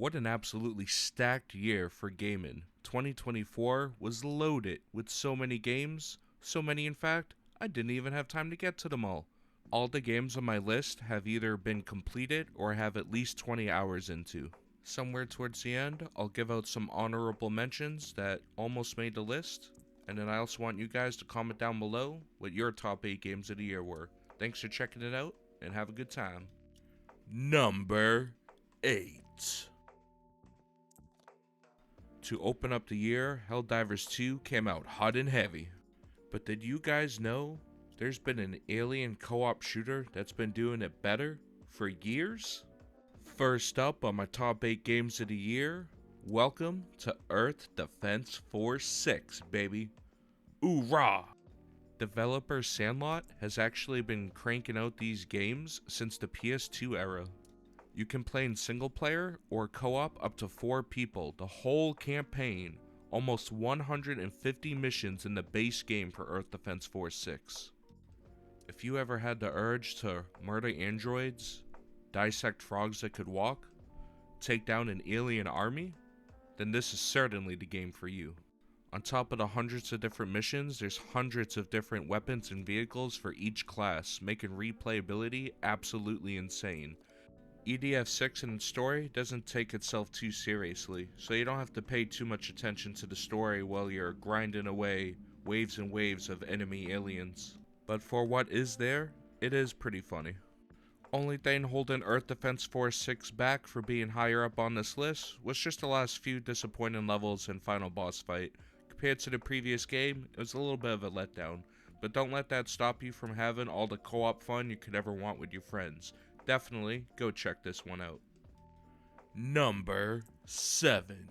What an absolutely stacked year for gaming. 2024 was loaded with so many games, so many in fact, I didn't even have time to get to them all. All the games on my list have either been completed or have at least 20 hours into. Somewhere towards the end, I'll give out some honorable mentions that almost made the list, and then I also want you guys to comment down below what your top 8 games of the year were. Thanks for checking it out, and have a good time. Number 8. To open up the year, Helldivers 2 came out hot and heavy. But did you guys know there's been an alien co-op shooter that's been doing it better for years? First up on my top 8 games of the year, welcome to Earth Defense Force 6, baby. Oorah! Developer Sandlot has actually been cranking out these games since the PS2 era. You can play in single player or co-op up to 4 people, the whole campaign, almost 150 missions in the base game for Earth Defense Force 6. If you ever had the urge to murder androids, dissect frogs that could walk, take down an alien army, then this is certainly the game for you. On top of the hundreds of different missions, there's hundreds of different weapons and vehicles for each class, making replayability absolutely insane. EDF6 in its story doesn't take itself too seriously, so you don't have to pay too much attention to the story while you're grinding away waves and waves of enemy aliens. But for what is there, it is pretty funny. Only thing holding Earth Defense Force 6 back for being higher up on this list was just the last few disappointing levels and final boss fight. Compared to the previous game, it was a little bit of a letdown, but don't let that stop you from having all the co-op fun you could ever want with your friends. Definitely go check this one out. Number 7.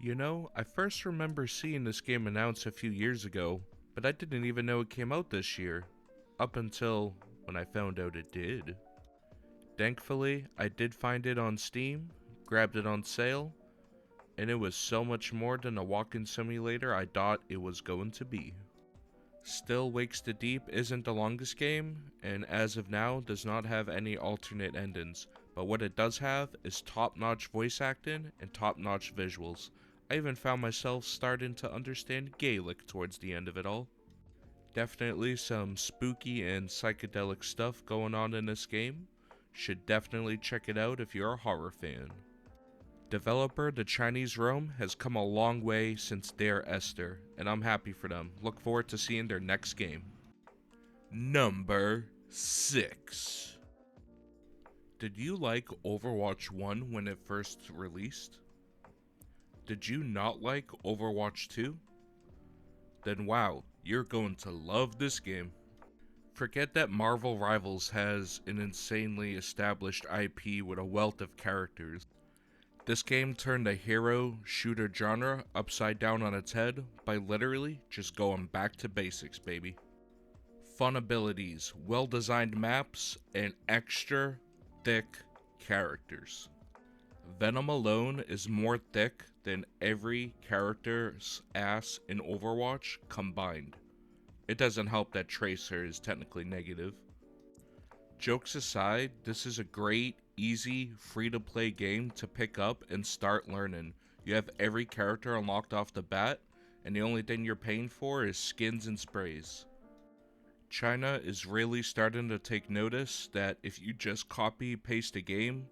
You know, I first remember seeing this game announced a few years ago, but I didn't even know it came out this year, up until when I found out it did. Thankfully, I did find it on Steam, grabbed it on sale, and it was so much more than the walking simulator I thought it was going to be. Still Wakes the Deep isn't the longest game, and as of now does not have any alternate endings, but what it does have is top-notch voice acting and top-notch visuals. I even found myself starting to understand Gaelic towards the end of it all. Definitely some spooky and psychedelic stuff going on in this game. Should definitely check it out if you're a horror fan. Developer The Chinese Room has come a long way since Dear Esther, and I'm happy for them. Look forward to seeing their next game. Number 6. Did you like Overwatch 1 when it first released? Did you not like Overwatch 2? Then wow, you're going to love this game. Forget that Marvel Rivals has an insanely established IP with a wealth of characters. This game turned the hero shooter genre upside down on its head by literally just going back to basics, baby. Fun abilities, well-designed maps, and extra thick characters. Venom alone is more thick than every character's ass in Overwatch combined. It doesn't help that Tracer is technically negative. Jokes aside, this is a great, easy, free-to-play game to pick up and start learning. You have every character unlocked off the bat, and the only thing you're paying for is skins and sprays. China is really starting to take notice that if you just copy-paste a game,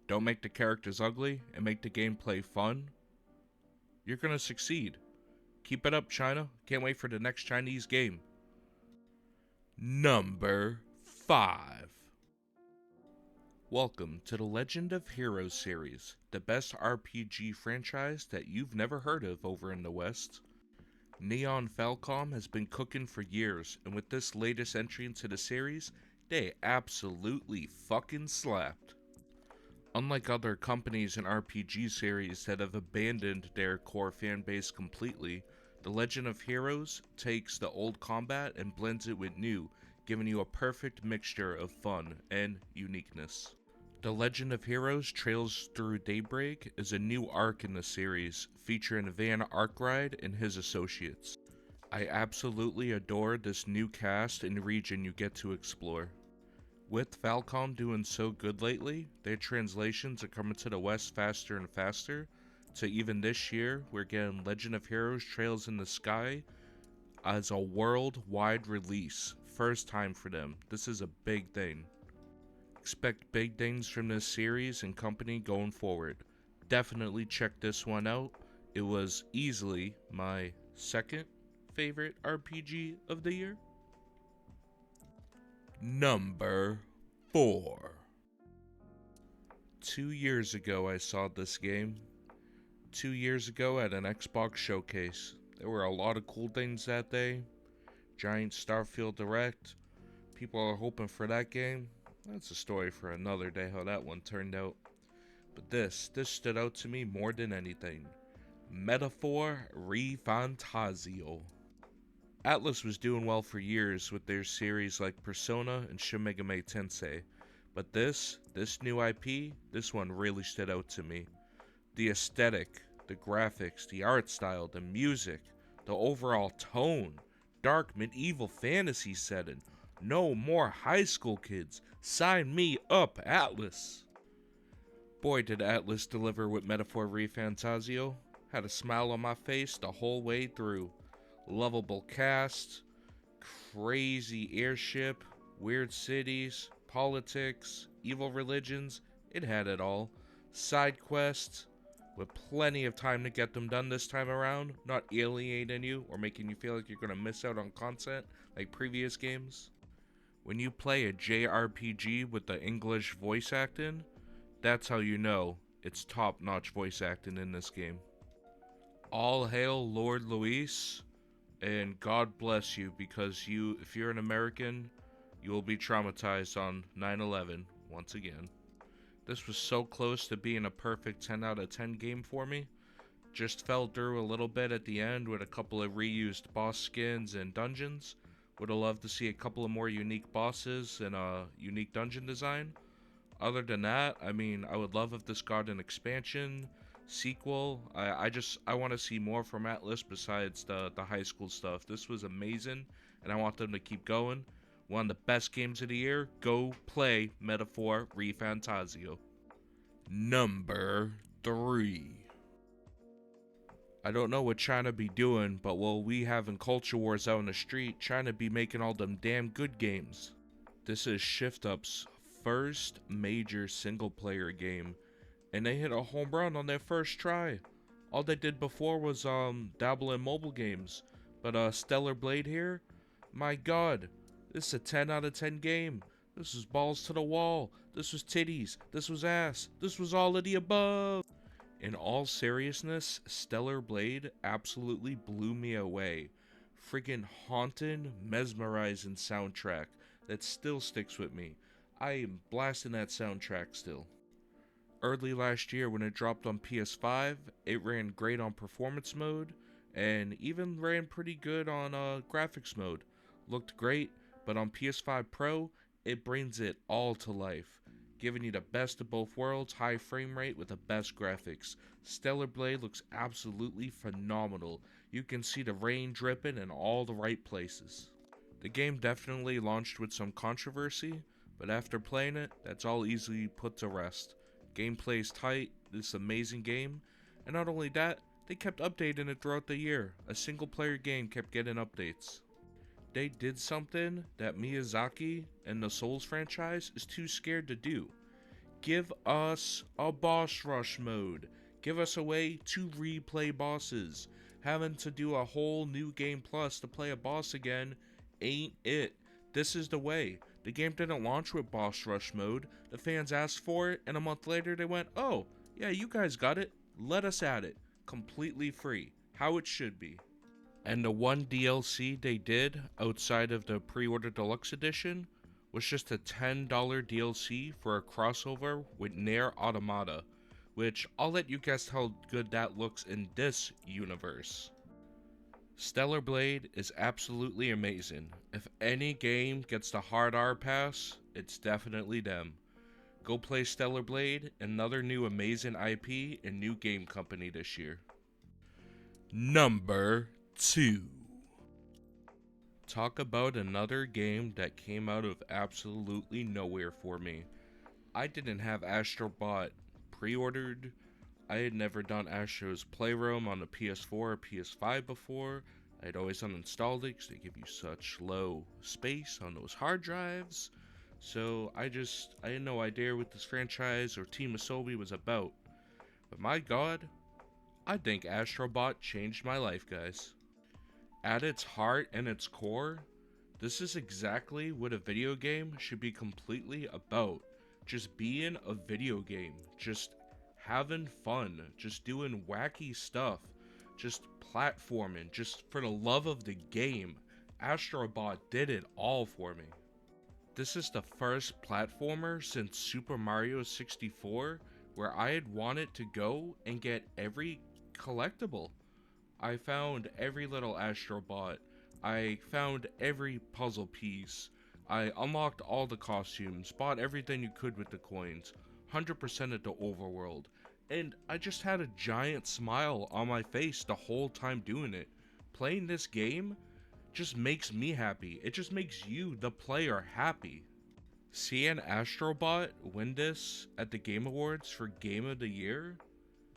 don't make the characters ugly, and make the gameplay fun, you're gonna succeed. Keep it up, China. Can't wait for the next Chinese game. Number 5. Welcome to the Legend of Heroes series, the best RPG franchise that you've never heard of over in the West. Neon Falcom has been cooking for years, and with this latest entry into the series, they absolutely fucking slapped. Unlike other companies and RPG series that have abandoned their core fanbase completely, The Legend of Heroes takes the old combat and blends it with new, giving you a perfect mixture of fun and uniqueness. The Legend of Heroes Trails Through Daybreak is a new arc in the series, featuring Van Arkwright and his associates. I absolutely adore this new cast and region you get to explore. With Falcom doing so good lately, their translations are coming to the West faster and faster. So even this year, we're getting Legend of Heroes Trails in the Sky as a worldwide release. First time for them. This is a big thing. Expect big things from this series and company going forward. Definitely check this one out. It was easily my second favorite RPG of the year. Number 4. 2 years ago, I saw this game. 2 years ago at an Xbox showcase. There were a lot of cool things that day. Giant Starfield Direct. People are hoping for that game. That's a story for another day how that one turned out. But this stood out to me more than anything. Metaphor ReFantazio. Atlus was doing well for years with their series like Persona and Shin Megami Tensei. But this new IP, this one really stood out to me. The aesthetic, the graphics, the art style, the music, the overall tone, dark medieval fantasy setting. No more high school kids. Sign me up, Atlus. Boy, did Atlus deliver with Metaphor ReFantazio. Had a smile on my face the whole way through. Lovable cast, crazy airship, weird cities, politics, evil religions. It had it all. Side quests, with plenty of time to get them done this time around, not alienating you or making you feel like you're going to miss out on content like previous games. When you play a JRPG with the English voice acting, that's how you know it's top-notch voice acting in this game. All hail Lord Luis, and God bless you, because if you're an American, you will be traumatized on 9/11 once again. This was so close to being a perfect 10 out of 10 game for me. Just fell through a little bit at the end with a couple of reused boss skins and dungeons. Would have loved to see a couple of more unique bosses and a unique dungeon design. Other than that, I mean, I would love if this got an expansion, sequel. I want to see more from Atlus besides the high school stuff. This was amazing, and I want them to keep going. One of the best games of the year. Go play Metaphor ReFantazio. Number 3. I don't know what China be doing, but while we having culture wars out in the street, China be making all them damn good games. This is Shift Up's first major single player game, and they hit a home run on their first try. All they did before was dabble in mobile games, but Stellar Blade here, my god, this is a 10 out of 10 game. This was balls to the wall, this was titties, this was ass, this was all of the above. In all seriousness, Stellar Blade absolutely blew me away. Friggin' haunting, mesmerizing soundtrack that still sticks with me. I am blasting that soundtrack still. Early last year when it dropped on PS5, it ran great on performance mode, and even ran pretty good on graphics mode. Looked great, but on PS5 Pro, it brings it all to life. Giving you the best of both worlds, high frame rate with the best graphics. Stellar Blade looks absolutely phenomenal. You can see the rain dripping in all the right places. The game definitely launched with some controversy, but after playing it, that's all easily put to rest. Gameplay is tight, this amazing game, and not only that, they kept updating it throughout the year. A single player game kept getting updates. They did something that Miyazaki and the Souls franchise is too scared to do. Give us a boss rush mode. Give us a way to replay bosses. Having to do a whole new game plus to play a boss again ain't it. This is the way. The game didn't launch with boss rush mode. The fans asked for it, and a month later they went, oh, yeah, you guys got it. Let us add it. Completely free. How it should be. And the one DLC they did outside of the pre-order deluxe edition was just a $10 DLC for a crossover with Nier Automata, which I'll let you guess how good that looks in this universe. Stellar Blade is absolutely amazing. If any game gets the hard R pass, it's definitely them. Go play Stellar Blade, another new amazing IP and new game company this year. Number 2. Talk about another game that came out of absolutely nowhere for me. I didn't have Astrobot pre-ordered. I had never done Astro's Playroom on the PS4 or PS5 before. I had always uninstalled it because they give you such low space on those hard drives. So I had no idea what this franchise or Team Asobi was about. But my god, I think Astrobot changed my life, guys. At its heart and its core, this is exactly what a video game should be completely about. Just being a video game, just having fun, just doing wacky stuff, just platforming, just for the love of the game. Astrobot did it all for me. This is the first platformer since Super Mario 64 where I had wanted to go and get every collectible. I found every little Astrobot. I found every puzzle piece. I unlocked all the costumes, bought everything you could with the coins, 100% at the overworld, and I just had a giant smile on my face the whole time doing it. Playing this game just makes me happy. It just makes you, the player, happy. Seeing Astrobot win this at the Game Awards for Game of the Year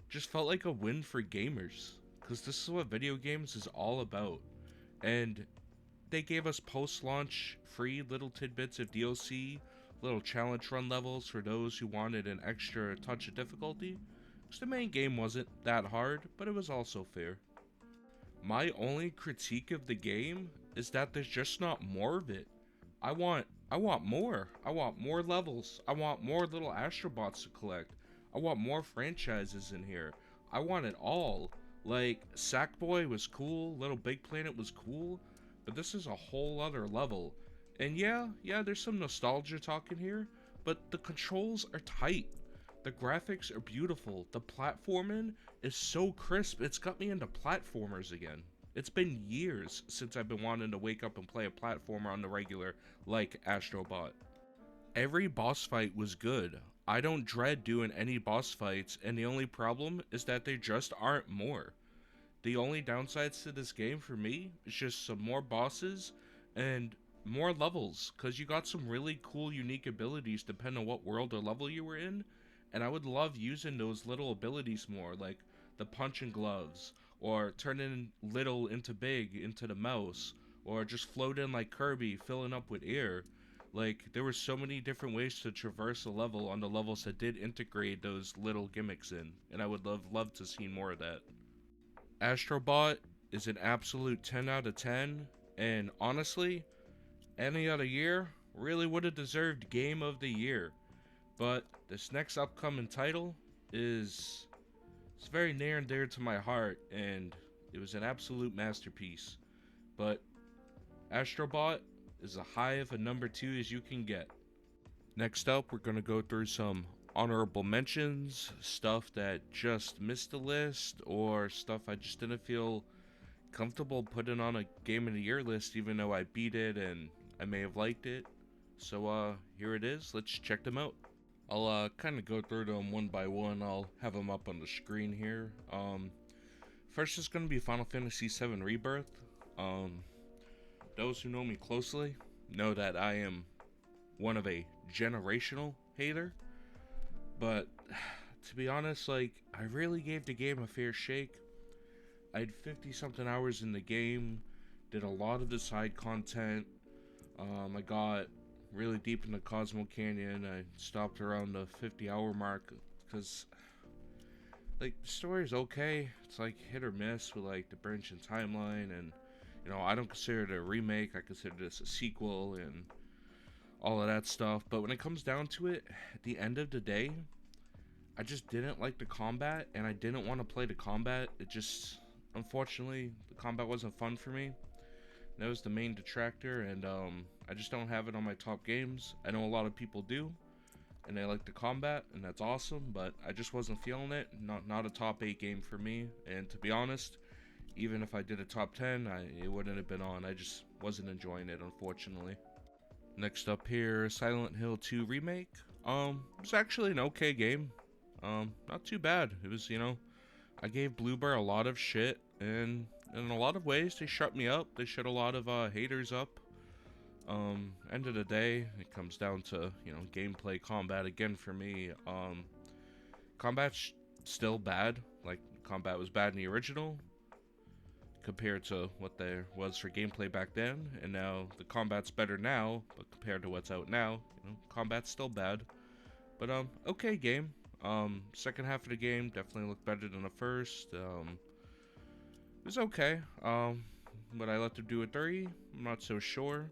just felt like a win for gamers, because this is what video games is all about. And they gave us post-launch free little tidbits of DLC, little challenge run levels for those who wanted an extra touch of difficulty, because the main game wasn't that hard, but it was also fair. My only critique of the game is that there's just not more of it. I want more. I want more levels. I want more little Astrobots to collect. I want more franchises in here. I want it all. Like, Sackboy was cool, Little Big Planet was cool, but this is a whole other level. And yeah, there's some nostalgia talking here, but the controls are tight. The graphics are beautiful. The platforming is so crisp. It's got me into platformers again. It's been years since I've been wanting to wake up and play a platformer on the regular, like Astrobot. Every boss fight was good. I don't dread doing any boss fights, and the only problem is that there just aren't more. The only downsides to this game for me is just some more bosses and more levels, because you got some really cool unique abilities depending on what world or level you were in, and I would love using those little abilities more, like the punching gloves, or turning little into big into the mouse, or just floating like Kirby, filling up with air. Like, there were so many different ways to traverse a level on the levels that did integrate those little gimmicks in, and I would love to see more of that. Astrobot is an absolute 10 out of 10, and honestly, any other year really would have deserved Game of the Year. But this next upcoming title it's very near and dear to my heart, and it was an absolute masterpiece. But Astrobot is as high of a number 2 as you can get. Next up, we're going to go through some honorable mentions, stuff that just missed the list, or stuff I just didn't feel comfortable putting on a Game of the Year list, even though I beat it and I may have liked it. So here it is. Let's check them out. I'll kind of go through them one by one. I'll have them up on the screen here. First is going to be Final Fantasy VII Rebirth. Those who know me closely know that I am one of a generational hater. But to be honest, like, I really gave the game a fair shake. I had 50 something hours in the game, did a lot of the side content. I got really deep into Cosmo Canyon. I stopped around the 50-hour mark because, like, the story's okay. It's like hit or miss with like the branching timeline, and I don't consider it a remake. I consider this a sequel and all of that stuff. But when it comes down to it, at the end of the day, I just didn't like the combat, and I didn't want to play the combat. It just, unfortunately, the combat wasn't fun for me. That was the main detractor, and I just don't have it on my top games. I know a lot of people do, and they like the combat, and that's awesome, but I just wasn't feeling it. Not a top 8 game for me, and to be honest, even if I did a top 10, it wouldn't have been on. I just wasn't enjoying it, unfortunately. Next up here, Silent Hill 2 Remake. It's actually an okay game. Not too bad. It was, I gave Bloober a lot of shit, and in a lot of ways, they shut me up. They shut a lot of haters up. End of the day, it comes down to, you know, gameplay, combat again for me. Combat's still bad. Like, combat was bad in the original compared to what there was for gameplay back then, and now the combat's better now, but compared to what's out now, you know, combat's still bad. But okay game. Second half of the game definitely looked better than the first. It was okay. Would I let them do a 3? I'm not so sure.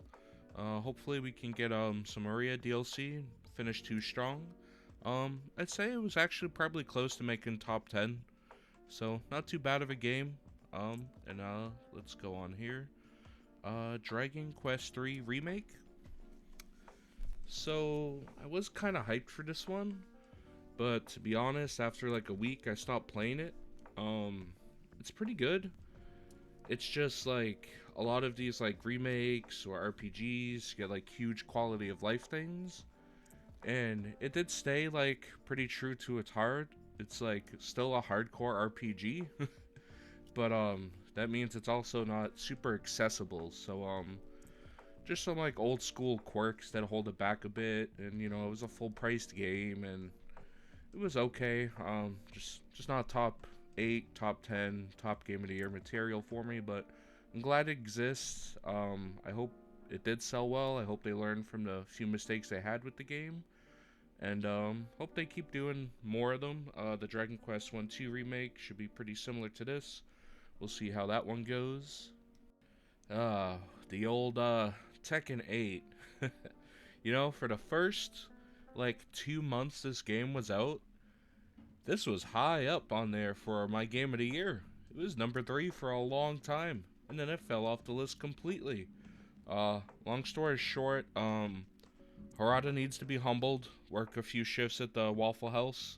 Hopefully we can get some Maria DLC, finish 2 strong. I'd say it was actually probably close to making top 10. So not too bad of a game. And let's go on here. Dragon Quest 3 Remake. So I was kind of hyped for this one, but to be honest, after like a week I stopped playing it. It's pretty good. It's just like a lot of these like remakes or RPGs get like huge quality of life things, and it did stay like pretty true to its heart. It's like still a hardcore RPG, but that means it's also not super accessible. So just some like old school quirks that hold it back a bit, and you know, it was a full priced game and it was okay. Just not top 8, top 10, top game of the year material for me, but I'm glad it exists. I hope it did sell well. I hope they learned from the few mistakes they had with the game, and hope they keep doing more of them. The Dragon Quest 1-2 remake should be pretty similar to this. We'll see how that one goes. The old Tekken 8. You know, for the first like 2 months this game was out, this was high up on there for my game of the year. It was number 3 for a long time, and then it fell off the list completely. Long story short, Harada needs to be humbled, work a few shifts at the Waffle House,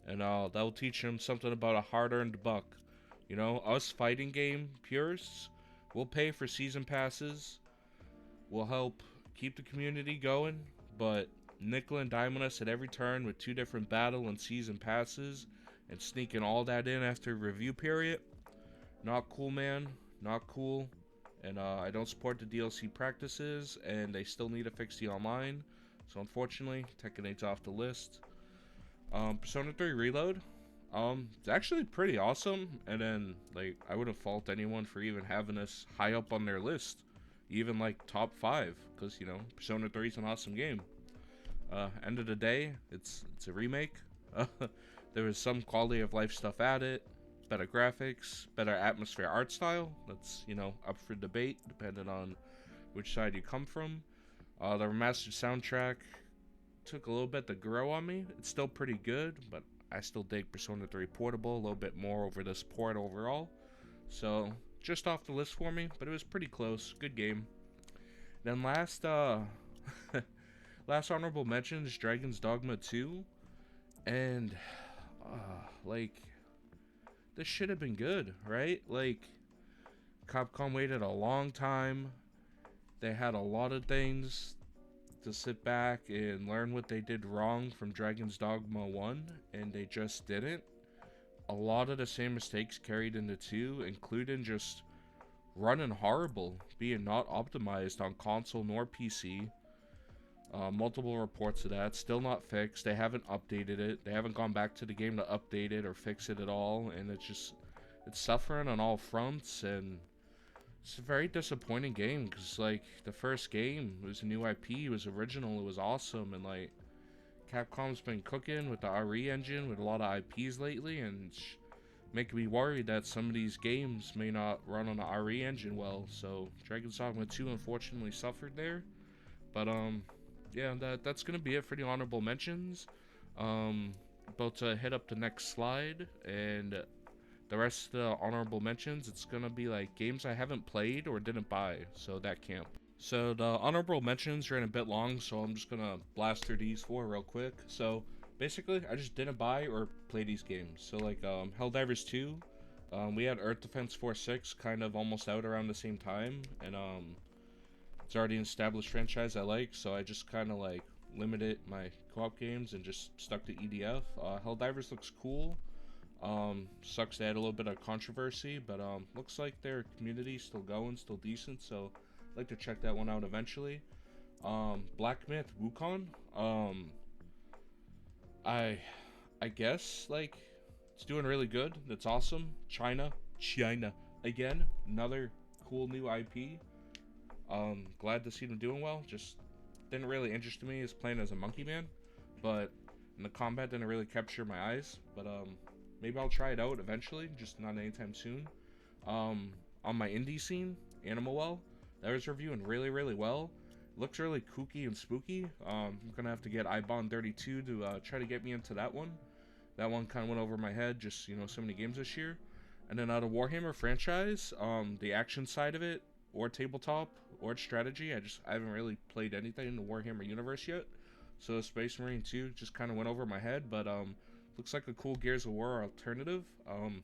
and that'll teach him something about a hard-earned buck. You know, us fighting game purists, we'll pay for season passes, we'll help keep the community going, but nickel and diming us at every turn with 2 different battle and season passes and sneaking all that in after review period, not cool, man. Not cool. And I don't support the DLC practices, and they still need to fix the online. So unfortunately, Tekken 8's off the list. Persona 3 Reload. It's actually pretty awesome, and then like I wouldn't fault anyone for even having this high up on their list, even like top 5, because you know, Persona 3 is an awesome game. End of the day, it's a remake. There was some quality of life stuff added, better graphics, better atmosphere art style. That's, you know, up for debate depending on which side you come from. The remastered soundtrack took a little bit to grow on me. It's still pretty good, but I still dig Persona 3 Portable a little bit more over this port overall. So just off the list for me, but it was pretty close. Good game. Then last last honorable mention is Dragon's Dogma 2, and like, this should have been good, right? Like, Capcom waited a long time. They had a lot of things to sit back and learn what they did wrong from Dragon's Dogma 1, and they just didn't. A lot of the same mistakes carried into 2, including just running horrible, being not optimized on console nor PC. Multiple reports of that, still not fixed. They haven't updated it. They haven't gone back to the game to update it or fix it at all, and it's suffering on all fronts, and it's a very disappointing game, because like, the first game was a new IP, it was original, it was awesome, and like, Capcom's been cooking with the RE engine with a lot of IPs lately, and it's making me worried that some of these games may not run on the RE engine well. So Dragon's Dogma 2 unfortunately suffered there, but yeah, that's gonna be it for the honorable mentions. About to hit up the next slide, and the rest of the honorable mentions, it's gonna be like games I haven't played or didn't buy, so that camp. So the honorable mentions are in a bit long, so I'm just gonna blast through these 4 real quick. So basically, I just didn't buy or play these games. So like Helldivers 2, we had Earth Defense Force 6 kind of almost out around the same time, and it's already an established franchise I like, so I just kind of like limited my co-op games and just stuck to EDF. Helldivers looks cool. Sucks they had a little bit of controversy, but looks like their community's still going, still decent. So I'd like to check that one out eventually. Black Myth Wukong. I I guess like it's doing really good. That's awesome. China again. Another cool new IP. Glad to see them doing well. Just didn't really interest me as playing as a monkey man, but the combat didn't really capture my eyes. But maybe I'll try it out eventually. Just not anytime soon. On my indie scene, Animal Well, that was reviewing really well. Looks really kooky and spooky. I'm gonna have to get iBond 32 to try to get me into that one. That one kind of went over my head. Just so many games this year. And then out of Warhammer franchise, the action side of it, or tabletop, or strategy, I haven't really played anything in the Warhammer universe yet. So Space Marine 2 just kind of went over my head, but looks like a cool Gears of War alternative.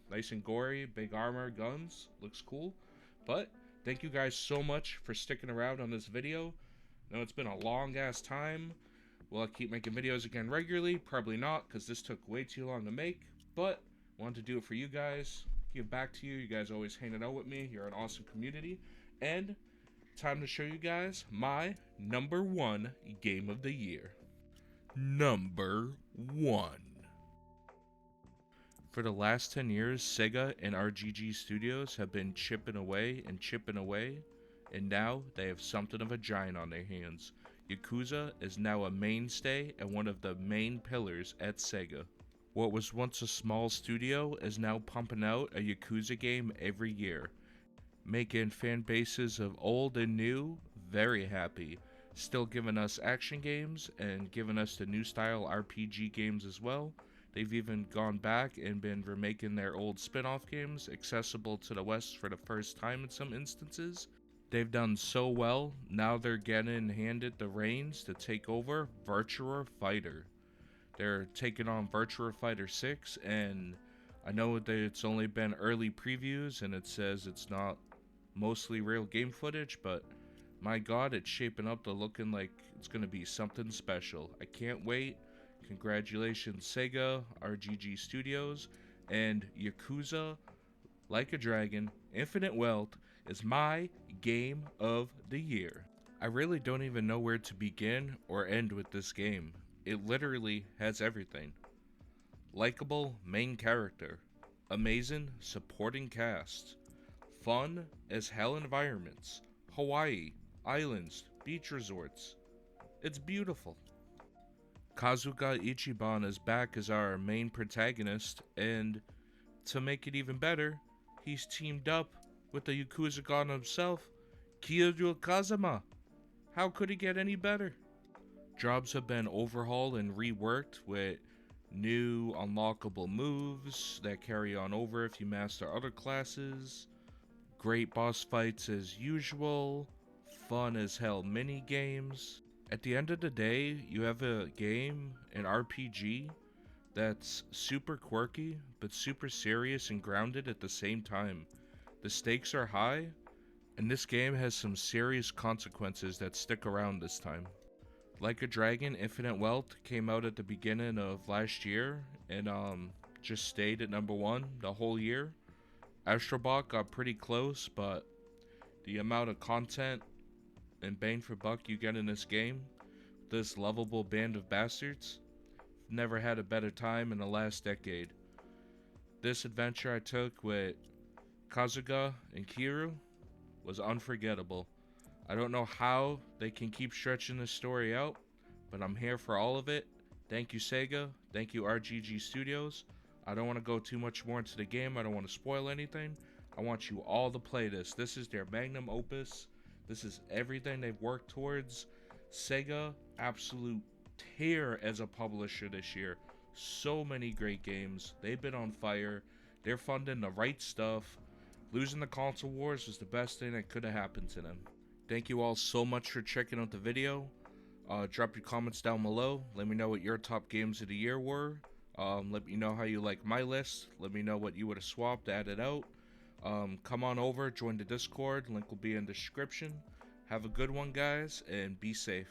Nice and gory, big armor, guns, looks cool. But thank you guys so much for sticking around on this video. I know it's been a long ass time. Will I keep making videos again regularly? Probably not, because this took way too long to make. But wanted to do it for you guys. Give back to you. You guys always hanging out with me. You're an awesome community. And time to show you guys my number one game of the year. Number one. For the last 10 years, Sega and RGG Studios have been chipping away, and now they have something of a giant on their hands. Yakuza is now a mainstay and one of the main pillars at Sega. What was once a small studio is now pumping out a Yakuza game every year, making fan bases of old and new very happy, still giving us action games and giving us the new style RPG games as well. They've even gone back and been remaking their old spin-off games accessible to the West for the first time in some instances. They've done so well, now they're getting handed the reins to take over Virtua Fighter. They're taking on Virtua Fighter 6, and I know that it's only been early previews and it says it's not mostly real game footage, but my god, it's shaping up to looking like it's going to be something special. I can't wait. Congratulations Sega, RGG Studios, and Yakuza Like a Dragon Infinite Wealth is my game of the year. I really don't even know where to begin or end with this game. It literally has everything. Likeable main character, amazing supporting cast, fun as hell environments, Hawaii, islands, beach resorts. It's beautiful. Kazuga Ichiban is back as our main protagonist, and to make it even better, he's teamed up with the Yakuza god himself, Kiryu Kazama. How could he get any better? Jobs have been overhauled and reworked with new unlockable moves that carry on over if you master other classes, great boss fights as usual, fun as hell mini games. At the end of the day, you have a game, an RPG, that's super quirky, but super serious and grounded at the same time. The stakes are high, and this game has some serious consequences that stick around this time. Like a Dragon Infinite Wealth came out at the beginning of last year, and just stayed at number one the whole year. Astrobot got pretty close, but the amount of content and bang for buck you get in this game, this lovable band of bastards, never had a better time in the last decade. This adventure I took with Kazuga and Kiryu was unforgettable. I don't know how they can keep stretching this story out, but I'm here for all of it. Thank you Sega, thank you RGG Studios. I don't want to go too much more into the game, I don't want to spoil anything. I want you all to play this. This is their magnum opus. This is everything they've worked towards. Sega, absolute tear as a publisher this year. So many great games. They've been on fire. They're funding the right stuff. Losing the console wars was the best thing that could have happened to them. Thank you all so much for checking out the video. Drop your comments down below. Let me know what your top games of the year were. Let me know how you like my list. Let me know what you would have swapped, added out. Come on over, join the Discord. Link will be in the description. Have a good one, guys, and be safe.